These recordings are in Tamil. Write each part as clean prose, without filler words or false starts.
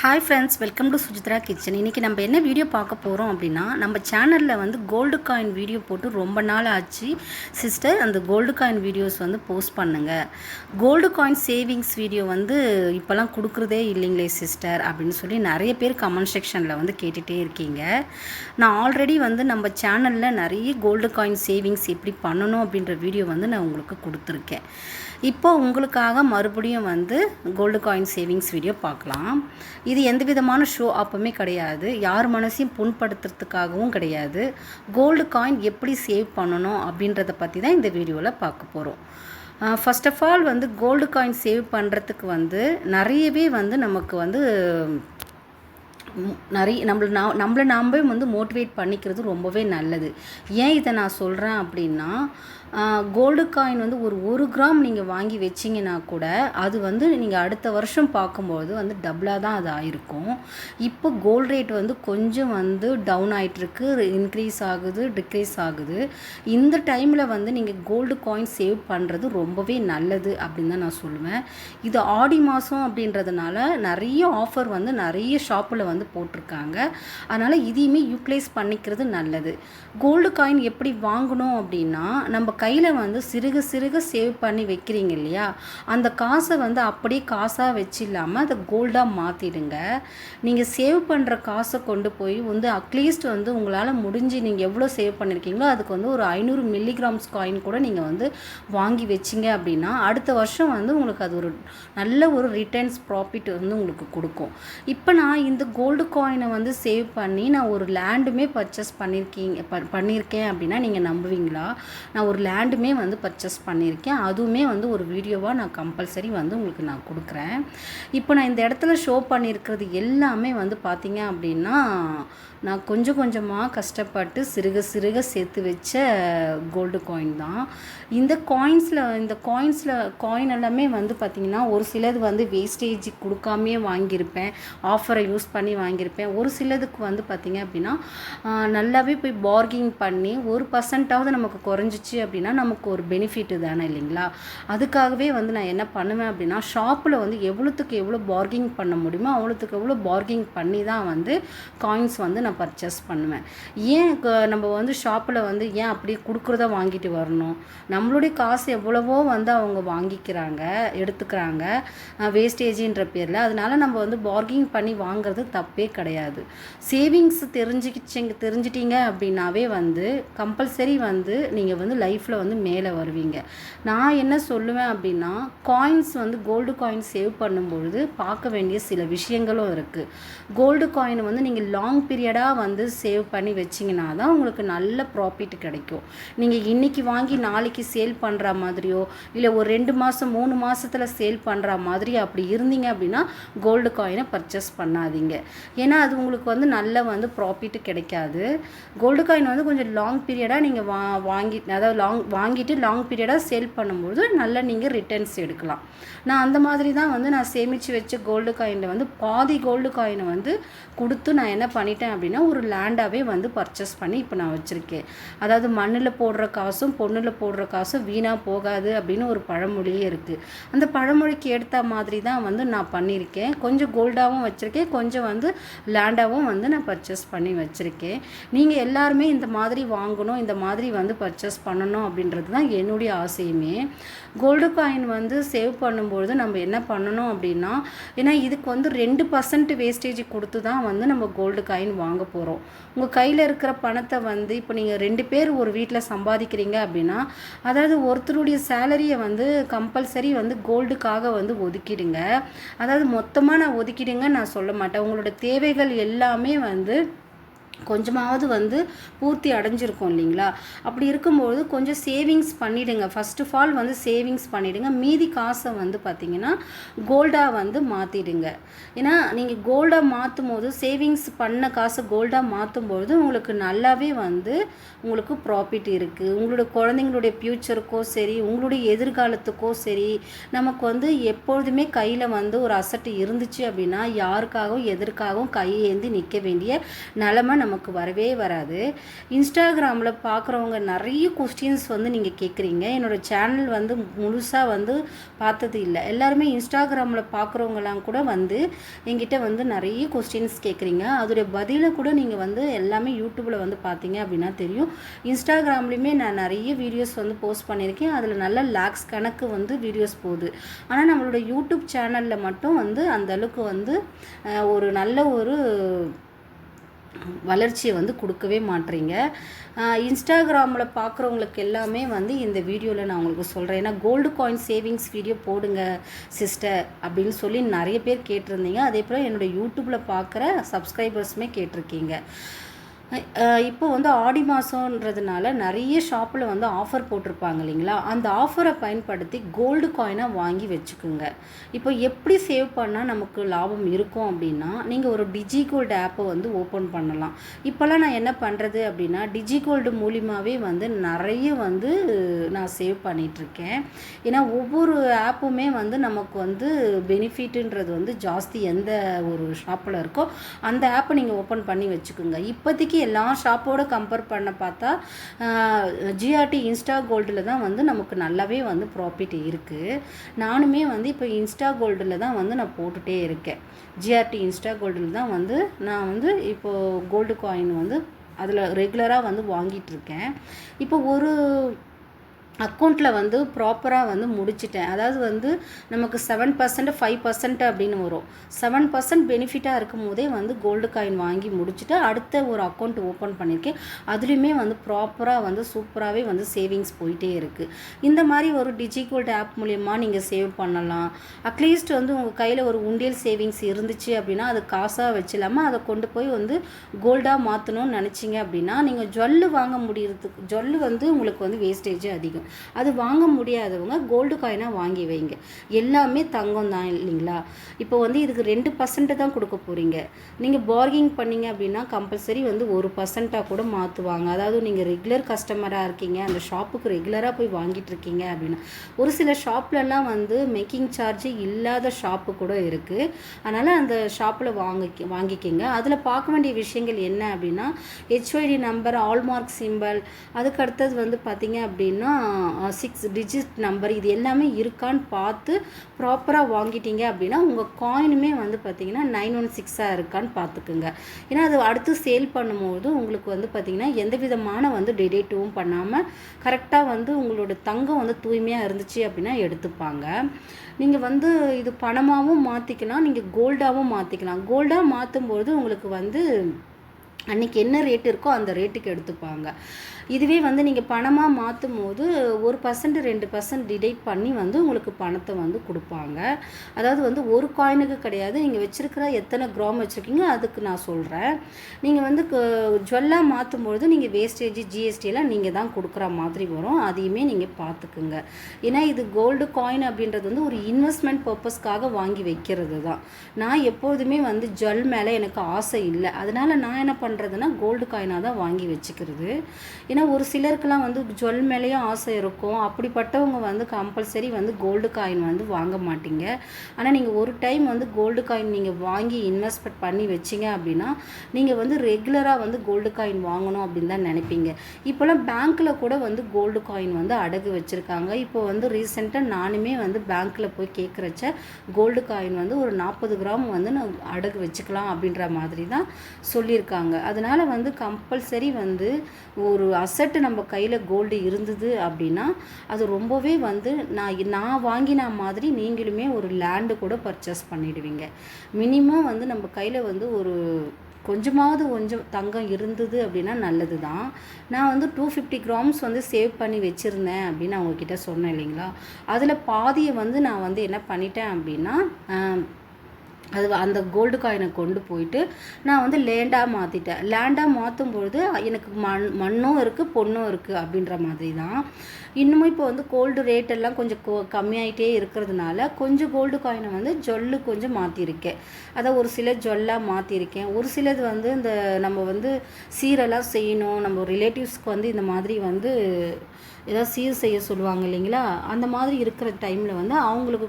Hi friends, welcome to Suchitra kitchen. இன்றைக்கி நம்ம என்ன வீடியோ பார்க்க போகிறோம் அப்படின்னா, நம்ம சேனலில் வந்து கோல்டு காயின் வீடியோ போட்டு ரொம்ப நாள் ஆச்சு சிஸ்டர். அந்த கோல்டு காயின் வீடியோஸ் வந்து போஸ்ட் பண்ணுங்கள். கோல்டு காயின் சேவிங்ஸ் வீடியோ வந்து இப்போல்லாம் கொடுக்குறதே இல்லைங்களே சிஸ்டர் அப்படின்னு சொல்லி நிறைய பேர் கமெண்ட் செக்ஷனில் வந்து கேட்டுகிட்டே இருக்கீங்க. நான் ஆல்ரெடி வந்து நம்ம சேனலில் நிறைய கோல்டு காயின் சேவிங்ஸ் எப்படி பண்ணணும் அப்படின்ற வீடியோ வந்து நான் உங்களுக்கு கொடுத்துருக்கேன். இப்போ உங்களுக்காக மறுபடியும் வந்து கோல்டு காயின் சேவிங்ஸ் வீடியோ பார்க்கலாம். இது எந்த விதமான ஷோ அப்பவுமே கிடையாது, யார் மனசையும் புண்படுத்துறதுக்காகவும் கிடையாது. கோல்டு காயின் எப்படி சேவ் பண்ணணும் அப்படின்றத பற்றி தான் இந்த வீடியோவில் பார்க்க போகிறோம். ஃபர்ஸ்ட் ஆஃப் ஆல் வந்து கோல்டு காயின் சேவ் பண்ணுறதுக்கு வந்து நிறையவே வந்து நமக்கு வந்து நம்மளை நாமே வந்து மோட்டிவேட் பண்ணிக்கிறது ரொம்பவே நல்லது. ஏன் இதை நான் சொல்கிறேன் அப்படின்னா, கோல்டு காயின் வந்து ஒரு கிராம் நீங்கள் வாங்கி வச்சிங்கன்னா கூட அது வந்து நீங்கள் அடுத்த வருஷம் பார்க்கும்போது வந்து டபுளாக தான் அது ஆயிருக்கும். இப்போ கோல்டு ரேட் வந்து கொஞ்சம் வந்து டவுன் ஆகிட்டுருக்கு, இன்க்ரீஸ் ஆகுது, டிக்ரீஸ் ஆகுது. இந்த டைமில் வந்து நீங்கள் கோல்டு காயின் சேவ் பண்ணுறது ரொம்பவே நல்லது அப்படின்னு தான் நான் சொல்லுவேன். இது ஆடி மாதம் அப்படின்றதுனால நிறைய ஆஃபர் வந்து நிறைய ஷாப்பில் வந்து போட்டிருக்காங்க. அதனால் இதையுமே யூட்டிலைஸ் பண்ணிக்கிறது நல்லது. கோல்டு காயின் எப்படி வாங்கணும் அப்படின்னா, நம்ம கையில் வந்து சிறுக சிறுக சேவ் பண்ணி வைக்கிறீங்க இல்லையா, அந்த காசை வந்து அப்படியே காசாக வச்சு இல்லாமல் அதை கோல்டாக மாற்றிடுங்க. நீங்கள் சேவ் பண்ணுற காசை கொண்டு போய் வந்து அட்லீஸ்ட் வந்து உங்களால் முடிஞ்சு நீங்கள் எவ்வளோ சேவ் பண்ணியிருக்கீங்களோ அதுக்கு வந்து ஒரு 500 மில்லிகிராம்ஸ் காயின் கூட நீங்கள் வந்து வாங்கி வச்சிங்க அப்படின்னா அடுத்த வருஷம் வந்து உங்களுக்கு அது ஒரு நல்ல ஒரு ரிட்டர்ன்ஸ் ப்ராஃபிட் வந்து உங்களுக்கு கொடுக்கும். இப்போ நான் இந்த கோல்டு காயினை வந்து சேவ் பண்ணி நான் ஒரு லேண்டுமே பர்ச்சேஸ் பண்ணியிருக்கேன் அப்படின்னா நீங்கள் நம்புவீங்களா? நான் ஒரு லேண்டுமே வந்து பர்ச்சேஸ் பண்ணியிருக்கேன். அதுவுமே வந்து ஒரு வீடியோவாக நான் கம்பல்சரி வந்து உங்களுக்கு நான் கொடுக்குறேன். இப்போ நான் இந்த இடத்துல ஷோ பண்ணியிருக்கிறது எல்லாமே வந்து பார்த்தீங்க அப்படின்னா, நான் கொஞ்சம் கொஞ்சமாக கஷ்டப்பட்டு சிறுக சிறுக சேர்த்து வச்ச கோல்டு காயின் தான். இந்த காயின் எல்லாமே வந்து பார்த்திங்கன்னா, ஒரு சிலது வந்து வேஸ்டேஜ் கொடுக்காமையே வாங்கியிருப்பேன், ஆஃபரை யூஸ் பண்ணி வாங்கியிருப்பேன். ஒரு சிலதுக்கு வந்து பார்த்திங்க அப்படின்னா நல்லாவே போய் பார்கிங் பண்ணி 1% நமக்கு குறைஞ்சிச்சு அப்படின்னா நமக்கு ஒரு பெனிஃபிட்டு தானே இல்லைங்களா? அதுக்காகவே வந்து நான் என்ன பண்ணுவேன் அப்படின்னா, ஷாப்பில் வந்து எவ்வளோத்துக்கு எவ்வளோ பார்கிங் பண்ண முடியுமோ அவ்வளோத்துக்கு எவ்வளோ பார்கிங் பண்ணி தான் வந்து காயின்ஸ் வந்து நான் பர்ச்சேஸ் பண்ணுவேன். ஏன் நம்ம வந்து ஷாப்பில் வந்து ஏன் அப்படியே கொடுக்குறத வாங்கிட்டு வரணும்? நம்மளுடைய காசு எவ்வளவோ வந்து அவங்க வாங்கிக்கிறாங்க, எடுத்துக்கிறாங்க வேஸ்டேஜின்ற பேரில். அதனால நம்ம வந்து பார்கிங் பண்ணி வாங்குறது தப்பே கிடையாது. சேவிங்ஸ் தெரிஞ்சிட்டிங்க அப்படின்னாவே வந்து கம்பல்சரி வந்து நீங்கள் வந்து லைஃப்பில் வந்து மேலே வருவீங்க. நான் என்ன சொல்லுவேன் அப்படின்னா, காயின்ஸ் வந்து கோல்டு காயின் சேவ் பண்ணும்பொழுது பார்க்க வேண்டிய சில விஷயங்களும் இருக்குது. கோல்டு காயின் வந்து நீங்கள் லாங் பீரியடாக வந்து சேவ் பண்ணி வச்சிங்கன்னா தான் உங்களுக்கு நல்ல ப்ராஃபிட் கிடைக்கும். நீங்கள் இன்றைக்கி வாங்கி நாளைக்கு சேல் பண்ணுற மாதிரியோ இல்லை ஒரு 2 மாதம் 3 மாதத்தில் சேல் பண்ணுற மாதிரி அப்படி இருந்தீங்க அப்படின்னா கோல்டு காயினை பர்ச்சேஸ் பண்ணாதீங்க. ஏன்னா அது உங்களுக்கு வந்து நல்ல வந்து ப்ராஃபிட் கிடைக்காது. கோல்டு காயின் வந்து கொஞ்சம் லாங் பீரியடாக நீங்கள் வாங்கிட்டு லாங் பீரியடாக சேல் பண்ணும்போது நல்லா நீங்கள் ரிட்டர்ன்ஸ் எடுக்கலாம். நான் அந்த மாதிரி தான் வந்து நான் சேமித்து வச்ச கோல்டு காயினில் வந்து பாதி கோல்டு காயினை வந்து கொடுத்து நான் என்ன பண்ணிட்டேன் அப்படின்னா ஒரு லேண்டாகவே வந்து பர்ச்சேஸ் பண்ணி இப்போ நான் வச்சுருக்கேன். அதாவது மண்ணில் போடுற காசும் பொண்ணில் போடுற காசும் வீணாக போகாது அப்படின்னு ஒரு பழமொழியே இருக்குது. அந்த பழமொழிக்கு ஏற்ற மாதிரி தான் வந்து நான் பண்ணியிருக்கேன். கொஞ்சம் கோல்டாகவும் வச்சுருக்கேன், கொஞ்சம் வந்து லேண்டாகவும் வந்து நான் பர்ச்சேஸ் பண்ணி வச்சுருக்கேன். நீங்கள் எல்லாருமே இந்த மாதிரி வாங்கணும், இந்த மாதிரி வந்து பர்ச்சேஸ் பண்ணணும் அப்படின்றது தான் என்னுடைய ஆசையுமே. கோல்டு காயின் வந்து சேவ் பண்ணும்பொழுது நம்ம என்ன பண்ணணும் அப்படின்னா, ஏன்னா இதுக்கு வந்து 2% வேஸ்டேஜ் கொடுத்து தான் வந்து நம்ம கோல்டு காயின் வாங்க போகிறோம். உங்கள் கையில் இருக்கிற பணத்தை வந்து இப்போ நீங்கள் 2 பேர் ஒரு வீட்டில் சம்பாதிக்கிறீங்க அப்படின்னா, அதாவது ஒருத்தருடைய சேலரியை வந்து கம்பல்சரி வந்து கோல்டுக்காக வந்து ஒதுக்கிடுங்க. அதாவது மொத்தமாக நான் ஒதுக்கிடுங்க நான் சொல்ல மாட்டேன். உங்களோட தேவைகள் எல்லாமே வந்து கொஞ்சமாவது வந்து பூர்த்தி அடைஞ்சிருக்கும் இல்லைங்களா? அப்படி இருக்கும்போது கொஞ்சம் சேவிங்ஸ் பண்ணிவிடுங்க. ஃபர்ஸ்ட் ஆஃப் ஆல் வந்து சேவிங்ஸ் பண்ணிவிடுங்க. மீதி காசை வந்து பார்த்திங்கன்னா கோல்டாக வந்து மாற்றிடுங்க. ஏன்னா நீங்கள் கோல்டாக மாற்றும் போது சேவிங்ஸ் பண்ண காசை கோல்டாக மாற்றும்பொழுது உங்களுக்கு நல்லாவே வந்து உங்களுக்கு ப்ராஃபிட் இருக்குது. உங்களோட குழந்தைங்களுடைய ஃப்யூச்சருக்கோ சரி, உங்களுடைய எதிர்காலத்துக்கோ சரி, நமக்கு வந்து எப்பொழுதுமே கையில் வந்து ஒரு அசட்டு இருந்துச்சு அப்படின்னா யாருக்காகவும் எதற்காகவும் கையேந்தி நிற்க வேண்டிய நிலமை நமக்கு வரவே வராது. இன்ஸ்டாகிராமில் பார்க்குறவங்க நிறைய கொஸ்டின்ஸ் வந்து நீங்கள் கேட்குறீங்க. என்னோடய சேனல் வந்து முழுசாக வந்து பார்த்தது இல்லை. எல்லாருமே இன்ஸ்டாகிராமில் பார்க்குறவங்கலாம் கூட வந்து என்கிட்ட வந்து நிறைய கொஸ்டின்ஸ் கேட்குறீங்க. அதோடைய பதிலை கூட நீங்கள் வந்து எல்லாமே யூடியூப்பில் வந்து பார்த்தீங்க அப்படின்னா தெரியும். இன்ஸ்டாகிராம்லேயுமே நான் நிறைய வீடியோஸ் வந்து போஸ்ட் பண்ணியிருக்கேன். அதில் நல்ல லேக்ஸ் கணக்கு வந்து வீடியோஸ் போகுது. ஆனால் நம்மளோட யூடியூப் சேனலில் மட்டும் வந்து அந்த அளவுக்கு வந்து ஒரு நல்ல ஒரு வளர்ச்சியை வந்து கொடுக்கவே மாட்டீங்க. இன்ஸ்டாகிராமில் பார்க்குறவங்களுக்கு எல்லாமே வந்து இந்த வீடியோவில் நான் உங்களுக்கு சொல்கிறேன். ஏன்னா கோல்டு காயின் சேவிங்ஸ் வீடியோ போடுங்க சிஸ்டர் அப்படின்னு சொல்லி நிறைய பேர் கேட்டிருந்தீங்க. அதே போல் என்னோடய யூடியூப்பில் பார்க்குற சப்ஸ்கிரைபர்ஸுமே கேட்டிருக்கீங்க. இப்போ வந்து ஆடி மாதன்றதுனால நிறைய ஷாப்பில் வந்து ஆஃபர் போட்டிருப்பாங்க இல்லைங்களா? அந்த ஆஃபரை பயன்படுத்தி கோல்டு காயினாக வாங்கி வச்சுக்கோங்க. இப்போ எப்படி சேவ் பண்ணால் நமக்கு லாபம் இருக்கும் அப்படின்னா, நீங்கள் ஒரு டிஜிகோல்டு ஆப்பை வந்து ஓப்பன் பண்ணலாம். இப்போல்லாம் நான் என்ன பண்ணுறது அப்படின்னா, டிஜிகோல்டு மூலிமாவே வந்து நிறைய வந்து நான் சேவ் பண்ணிகிட்ருக்கேன். ஏன்னா ஒவ்வொரு ஆப்புமே வந்து நமக்கு வந்து பெனிஃபிட்டுன்றது வந்து ஜாஸ்தி. எந்த ஒரு ஷாப்பில் இருக்கோ அந்த ஆப்பை நீங்கள் ஓப்பன் பண்ணி வச்சுக்கோங்க. இப்போதைக்கு எல்லா ஷாப்போட கம்பேர் பண்ண பார்த்தா ஜிஆர்டி இன்ஸ்டா கோல்டில் தான் வந்து நமக்கு நல்லாவே வந்து ப்ராஃபிட் இருக்குது. நானுமே வந்து இப்போ இன்ஸ்டா கோல்டில் தான் வந்து நான் போட்டுகிட்டே இருக்கேன். ஜிஆர்டி இன்ஸ்டா கோல்டில் தான் வந்து நான் வந்து இப்போது கோல்டு காயின் வந்து அதில் ரெகுலராக வந்து வாங்கிட்டுருக்கேன். இப்போ ஒரு அக்கௌண்ட்டில் வந்து ப்ராப்பராக வந்து முடிச்சிட்டேன். அதாவது வந்து நமக்கு 7% 5% அப்படின்னு வரும். 7% பெனிஃபிட்டாக இருக்கும் போதே வந்து கோல்டு காயின் வாங்கி முடிச்சுட்டு அடுத்த ஒரு அக்கௌண்ட் ஓப்பன் பண்ணியிருக்கேன். அதுலேயுமே வந்து ப்ராப்பராக வந்து சூப்பராகவே வந்து சேவிங்ஸ் போயிட்டே இருக்குது. இந்த மாதிரி ஒரு டிஜிகோல்டு ஆப் மூலயமா நீங்கள் சேவ் பண்ணலாம். அட்லீஸ்ட் வந்து உங்கள் கையில் ஒரு உண்டியல் சேவிங்ஸ் இருந்துச்சு அப்படின்னா அது காசாக வச்சிடாமல் அதை கொண்டு போய் வந்து கோல்டாக மாற்றணும்னு நினச்சிங்க அப்படின்னா, நீங்கள் ஜுவல்லு வாங்க முடியறதுக்கு ஜுவல்லு வந்து உங்களுக்கு வந்து வேஸ்டேஜ் அதிகம். அது வாங்க முடியாதவங்க கோல்டு காயினாக வாங்கி வைங்க. எல்லாமே தங்கம் தான் இல்லைங்களா? இப்போ வந்து இதுக்கு 2% தான் கொடுக்க போகிறீங்க. நீங்கள் பார்கிங் பண்ணிங்க அப்படின்னா கம்பல்சரி வந்து 1% கூட மாற்றுவாங்க. அதாவது நீங்கள் ரெகுலர் கஸ்டமராக இருக்கீங்க, அந்த ஷாப்புக்கு ரெகுலராக போய் வாங்கிட்டு இருக்கீங்க அப்படின்னா. ஒரு சில ஷாப்லலாம் வந்து மேக்கிங் சார்ஜ் இல்லாத ஷாப்பு கூட இருக்குது. அதனால் அந்த ஷாப்பில் வாங்கிக்கிங்க. அதில் பார்க்க வேண்டிய விஷயங்கள் என்ன அப்படின்னா, HYD நம்பர், ஆல்மார்க் சிம்பல், அதுக்கு அடுத்தது வந்து பார்த்திங்க அப்படின்னா 6 டிஜிட் நம்பர், இது எல்லாமே இருக்கான்னு பார்த்து ப்ராப்பராக வாங்கிட்டீங்க அப்படின்னா உங்கள் காயினுமே வந்து பார்த்திங்கன்னா 916 இருக்கான்னு பார்த்துக்குங்க. ஏன்னா அது அடுத்து சேல் பண்ணும்போது உங்களுக்கு வந்து பார்த்திங்கன்னா எந்த விதமான வந்து டிடேட்டும் பண்ணாமல் கரெக்டாக வந்து உங்களோட தங்கம் வந்து தூய்மையாக இருந்துச்சு அப்படின்னா எடுத்துப்பாங்க. நீங்கள் வந்து இது பணமாகவும் மாற்றிக்கலாம், நீங்கள் கோல்டாகவும் மாற்றிக்கலாம். கோல்டாக மாற்றும்போது உங்களுக்கு வந்து அன்றைக்கி என்ன ரேட் இருக்கோ அந்த ரேட்டுக்கு எடுத்துப்பாங்க. இதுவே வந்து நீங்கள் பணமாக மாற்றும் போது 1% 2% டிடெக்ட் பண்ணி வந்து உங்களுக்கு பணத்தை வந்து கொடுப்பாங்க. அதாவது வந்து ஒரு காயினுக்கு கிடையாது, நீங்கள் வச்சுருக்கிற எத்தனை கிராம் வச்சுருக்கீங்க அதுக்கு நான் சொல்கிறேன். நீங்கள் வந்து ஜுவல்லாக மாற்றும்பொழுது நீங்கள் வேஸ்டேஜ் ஜிஎஸ்டியெல்லாம் நீங்கள் தான் கொடுக்குற மாதிரி வரும். அதையுமே நீங்கள் பார்த்துக்குங்க. ஏன்னா இது கோல்டு காயின் அப்படின்றது வந்து ஒரு இன்வெஸ்ட்மெண்ட் பர்பஸ்க்காக வாங்கி வைக்கிறது தான். நான் எப்போதுமே வந்து ஜுவல் மேலே எனக்கு ஆசை இல்லை. அதனால் நான் என்ன பண்ணுறதுன்னா கோல்டு காயினாக தான் வாங்கி வச்சுக்கிறது. ஏன்னா ஒரு சிலருக்கெல்லாம் வந்து ஜுவல் மேலேயும் ஆசை இருக்கும். அப்படிப்பட்டவங்க வந்து கம்பல்சரி வந்து கோல்டு காயின் வந்து வாங்க மாட்டீங்க. ஆனால் நீங்கள் ஒரு டைம் வந்து கோல்டு காயின் நீங்கள் வாங்கி இன்வெஸ்ட்மெண்ட் பண்ணி வச்சிங்க அப்படின்னா நீங்கள் வந்து ரெகுலராக வந்து கோல்டு காயின் வாங்கணும் அப்படின்னு தான் நினைப்பீங்க. இப்போலாம் பேங்க்கில் கூட வந்து கோல்டு காயின் வந்து அடகு வச்சுருக்காங்க. இப்போ வந்து ரீசெண்டாக நானுமே வந்து பேங்க்கில் போய் கேட்குறச்ச கோல்டு காயின் வந்து ஒரு 40 கிராம் வந்து நான் அடகு வச்சுக்கலாம் அப்படின்ற மாதிரி தான் சொல்லியிருக்காங்க. அதனால் வந்து கம்பல்சரி வந்து ஒரு அசட்டு நம்ம கையில் கோல்டு இருந்தது அப்படின்னா அது ரொம்பவே வந்து நான் வாங்கின மாதிரி நீங்களுமே ஒரு லேண்டு கூட பர்ச்சேஸ் பண்ணிடுவீங்க. மினிமம் வந்து நம்ம கையில் வந்து ஒரு கொஞ்சம் தங்கம் இருந்தது அப்படின்னா நல்லது தான். நான் வந்து 250 கிராம்ஸ் வந்து சேவ் பண்ணி வச்சுருந்தேன் அப்படின்னு அவங்கக்கிட்ட சொன்னேன் இல்லைங்களா? அதில் பாதியை வந்து நான் வந்து என்ன பண்ணிட்டேன் அப்படின்னா அது அந்த கோல்டு காயினை கொண்டு போயிட்டு நான் வந்து லேண்டாக மாற்றிட்டேன். லேண்டாக மாற்றும் பொழுது எனக்கு மண்ணும் இருக்குது பொண்ணும் இருக்குது அப்படின்ற மாதிரி தான். இன்னமும் இப்போ வந்து கோல்டு ரேட் எல்லாம் கொஞ்சம் கம்மியாயிட்டே இருக்கிறதுனால கொஞ்சம் கோல்டு காயினை வந்து ஜொல்லு கொஞ்சம் மாற்றிருக்கேன். அதை ஒரு சில ஜொல்லாக மாற்றிருக்கேன். ஒரு சிலது வந்து இந்த நம்ம வந்து சீரெல்லாம் செய்யணும், நம்ம ரிலேட்டிவ்ஸ்க்கு வந்து இந்த மாதிரி வந்து ஏதாவது சீர் செய்ய சொல்லுவாங்க இல்லைங்களா, அந்த மாதிரி இருக்கிற டைமில் வந்து அவங்களுக்கு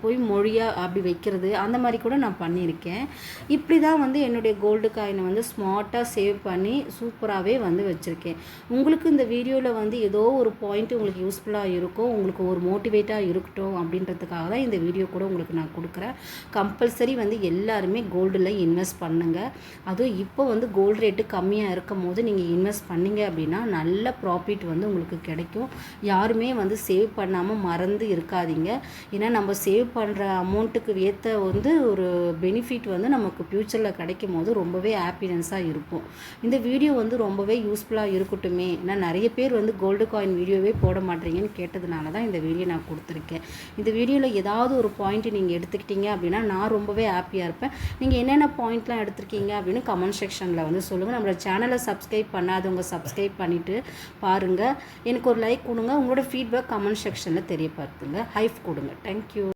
போய் மொழியாக அப்படி வைக்கிறது அந்த மாதிரி கூட நான் பண்ணியிருக்கேன். இப்படி தான் வந்து என்னுடைய கோல்டு காயினை வந்து ஸ்மார்ட்டாக சேவ் பண்ணி சூப்பராகவே வந்து வச்சுருக்கேன். உங்களுக்கு இந்த வீடியோவில் வந்து ஏதோ ஒரு பாயிண்ட் உங்களுக்கு யூஸ்ஃபுல்லாக இருக்கும், உங்களுக்கு ஒரு மோட்டிவேட்டாக இருக்கட்டும் அப்படின்றதுக்காக தான் இந்த வீடியோ கூட உங்களுக்கு நான் கொடுக்குறேன். கம்பல்சரி வந்து எல்லாருமே கோல்டில் இன்வெஸ்ட் பண்ணுங்கள். அதுவும் இப்போ வந்து கோல்டு ரேட்டு கம்மியாக இருக்கும் போது நீங்கள் இன்வெஸ்ட் பண்ணிங்க அப்படின்னா நல்ல ப்ராஃபிட் வந்து உங்களுக்கு கிடைக்கும். யாருமே வந்து சேவ் பண்ணாமல் மறந்து இருக்காதீங்க. ஏன்னா நம்ம சேவ் பண்ணுற அமௌண்ட்டுக்கு ஏற்ற வந்து ஒரு பெனிஃபிட் வந்து நமக்கு ஃப்யூச்சரில் கிடைக்கும் போது ரொம்பவே ஹாப்பினஸ்ஸாக இருக்கும். இந்த வீடியோ வந்து ரொம்பவே யூஸ்ஃபுல்லாக இருக்கட்டுமே, ஏன்னா நிறைய பேர் வந்து கோல்டு காயின் வீடியோவே போட மாட்டீங்கன்னு கேட்டதுனால தான் இந்த வீடியோ நான் கொடுத்துருக்கேன். இந்த வீடியோவில் ஏதாவது ஒரு பாயிண்ட் நீங்கள் எடுத்துக்கிட்டீங்க அப்படின்னா நான் ரொம்பவே ஹாப்பியாக இருப்பேன். நீங்கள் என்னென்ன பாயிண்ட்லாம் எடுத்திருக்கீங்க அப்படின்னு கமெண்ட் செக்ஷனில் வந்து சொல்லுங்கள். நம்மளோட சேனலை சப்ஸ்கிரைப் பண்ணாதவங்க சப்ஸ்கிரைப் பண்ணிவிட்டு பாருங்கள். எனக்கு ஒரு லைக் கொடுங்க. உங்களோட ஃபீட்பேக் கமெண்ட் செக்ஷனில் தெரியப்படுத்துங்க. ஹைப் கொடுங்க. தேங்க்யூ.